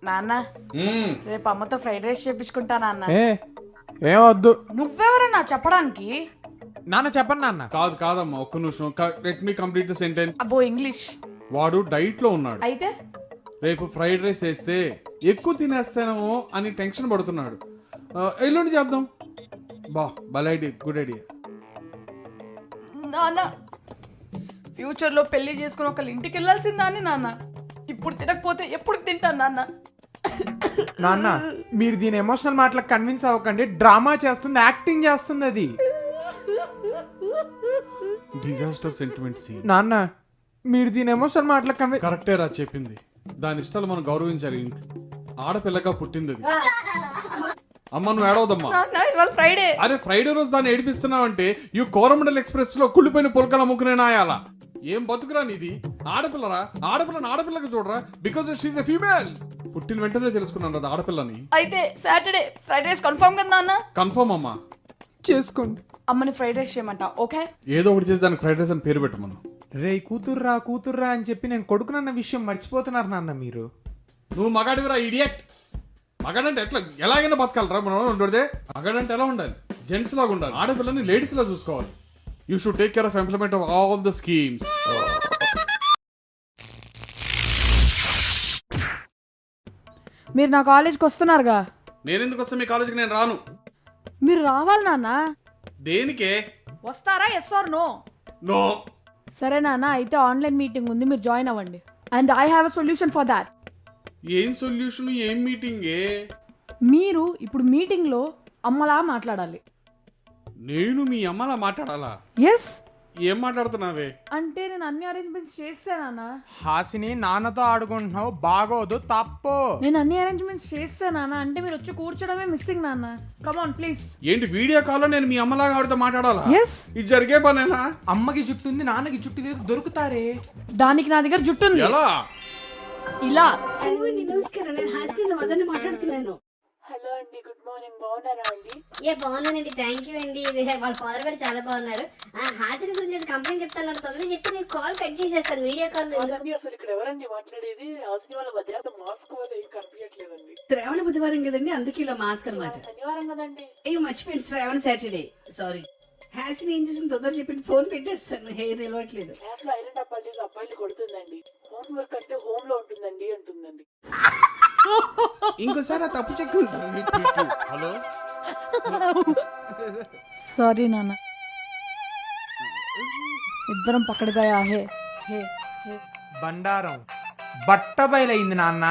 నాన్న రేపు అమ్మతో ఫ్రైడ్ రైస్ చేపించుకుంటా నాన్న. ఏం వద్దు. నువ్వెవరన్నా చెప్పడానికి? నాన్న చెప్పండి నాన్న. కాదమ్మా, ఒక్క నిమిషం. Let me complete the sentence. అబ్బో ఇంగ్లీష్. వాడు డైట్ లో ఉన్నాడు. అయితే రేపు ఫ్రైడ్ రైస్ వేస్తే ఎక్కువ తినేస్తానేమో అని టెన్షన్ పడుతున్నాడు. ఎల్లుండి చేద్దాం. భలే ఐడియా, గుడ్ ఐడియా. నాన్న ఫ్యూచర్ లో పెళ్లి చేసుకుని ఒకళ్ళ ఇంటికి వెళ్ళాల్సిందాన్ని నాన్న. ఇప్పుడు తినకపోతే ఎప్పుడు తింటాను నాన్న? నాన్న మీరు దీని ఎమోషనల్ మాటలకు కన్విన్స్ అవ్వకండి. డ్రామా చేస్తుంది, యాక్టింగ్ చేస్తుంది అది. Disaster sentiment scene. నాన్న మీరు దీని ఎమోషనల్ మాటలకు కన్విన్స్. కరెక్టే రా చెప్పింది. దాని ఇష్టాలు మనం గౌరవించాలి. ఇంట్లో ఆడపిల్లగా పుట్టింది అది. అమ్మ నువ్వు ఏడవదమ్మా. ఫ్రైడే. అరే ఫ్రైడే రోజు దాన్ని ఏడిపిస్తున్నావంటే ఈ కోరమండల్ ఎక్స్ప్రెస్ లో కుళ్ళిపోయిన పులకలు అమ్ముకునే నాయాలా? ఏం బతుకురా నీది? ఆడపిల్లరా? ఆడపిల్లని ఆడపిల్లగా చూడరా. Because she's a female. పుట్టిన వెంటనే తెలుసుకున్నాను అది ఆడపిల్లని. అయితే సాటర్డే ఫ్రైడ్ రైస్ కన్ఫర్మ్ కదా నాన్న? కన్ఫర్మ్ అమ్మా. చేసుకోండి. అమ్మని ఫ్రైడ్ రైస్ చేయమంట. ఓకే ఏదో ఒకటి చేసి దానికి ఫ్రైడ్ రైస్ అని పేరు పెట్టమను. రే కూతుర్రా అని చెప్పి నేను కొడుకునన్న విషయం మర్చిపోతున్నారు నాన్న మీరు. నువ్వు మగాడివిరా ఇడియట్. మగాడంటే ఎలాగైనా బతకాలరా మనం ఉండదే. మగాడంటే ఎలా ఉండాలి? జెంట్స్ లాగా ఉండాలి. ఆడపిల్లని లేడీస్ లా చూసుకోవాలి. You should take care of implement of all the schemes. మీరు నా కాలేజ్కి వస్తున్నారుగా? నేను ఎందుకు వస్తా మీ కాలేజీకి? నేను రాను. మీరు రావాలి నాన్న. దేనికే? వస్తారా? Yes or no? నో. సరే నాన్న, అయితే ఆన్లైన్ మీటింగ్ ఉంది, మీరు జాయిన్ అవ్వండి. And I have a solution for that. ఏం సొల్యూషన్? ఏం మీటింగే? మీరు ఇప్పుడు మీటింగ్లో అమ్మలా మాట్లాడాలి. నేను మీ అమ్మలా మాట్లాడాలా? ఎస్. ఏం మాట్లాడుతున్నావే? అంటే నేను అన్ని అరేంజ్మెంట్స్ చేస్తానా? హాసిని నాన్నతో ఆడుకుంటున్నావు, బాగోదు, తప్పు. నేను అన్ని అరేంజ్మెంట్స్ చేస్తానా? అంటే మీరు వచ్చి కూర్చోడమే మిస్సింగ్ నాన్న. Come on please. ఏంటి వీడియో కాల్లో నేను మీ అమ్మలాగా ఆవిడతో మాట్లాడాలా? ఎస్. ఇది జరిగే పనేనా? అమ్మకి జుట్టు ఉంది, నాన్నకి జుట్టు లేదు, దొరుకుతారే. దానికి నా దగ్గర జుట్టు ఉంది. ఎలా? ఇలా. హలో అండి, నమస్కారం. నేను హాసిని మదన్ మాట్లాడుతున్నాను. హలో అండి, గుడ్ మార్నింగ్. బాగున్నారా అండి? బాగున్నానండి, థ్యాంక్ యూ అండి. ఇది వాళ్ళ ఫాదర్ కూడా చాలా బాగున్నారు. హాసిని గురించి కంప్లైంట్ చెప్తాను, తొందరగా చెప్పి నేను కాల్ కట్ చేసేస్తాను. వీడియో కాల్ అసలు ఇక్కడ ఎవరండి మాట్లాడేది? హాసిని వాళ్ళ మధ్యాహ్నం మాస్క్ వల్ల ఏం కనిపించట్లేదండి. శ్రావణ బుధవారం కదండి, అందుకే ఇలా మాస్క్ అనమాట. శనివారం కదండి. అయ్యో మర్చిపోయింది, శ్రావణ సాటర్డే. సారీ. హాసిని ఏం చేసింది? తొందర చెప్పి ఫోన్ పెట్టేస్తాను, హెయిర్ నిలవట్లేదు. క్లాస్ లో ఐరన్ డబ్బాలు చేసి అబ్బాయిలు కొడుతుందండి. హోమ్ వర్క్ అంటే హోమ్ లో ఉంటుందండి అంటుందండి. ఇంకోసారి ఆ తప్పు చెక్. హలో. సారీ నాన్న. ఇద్దరం పక్కడగా హే హే హే. బండారం బట్ట బయలైంది నాన్న.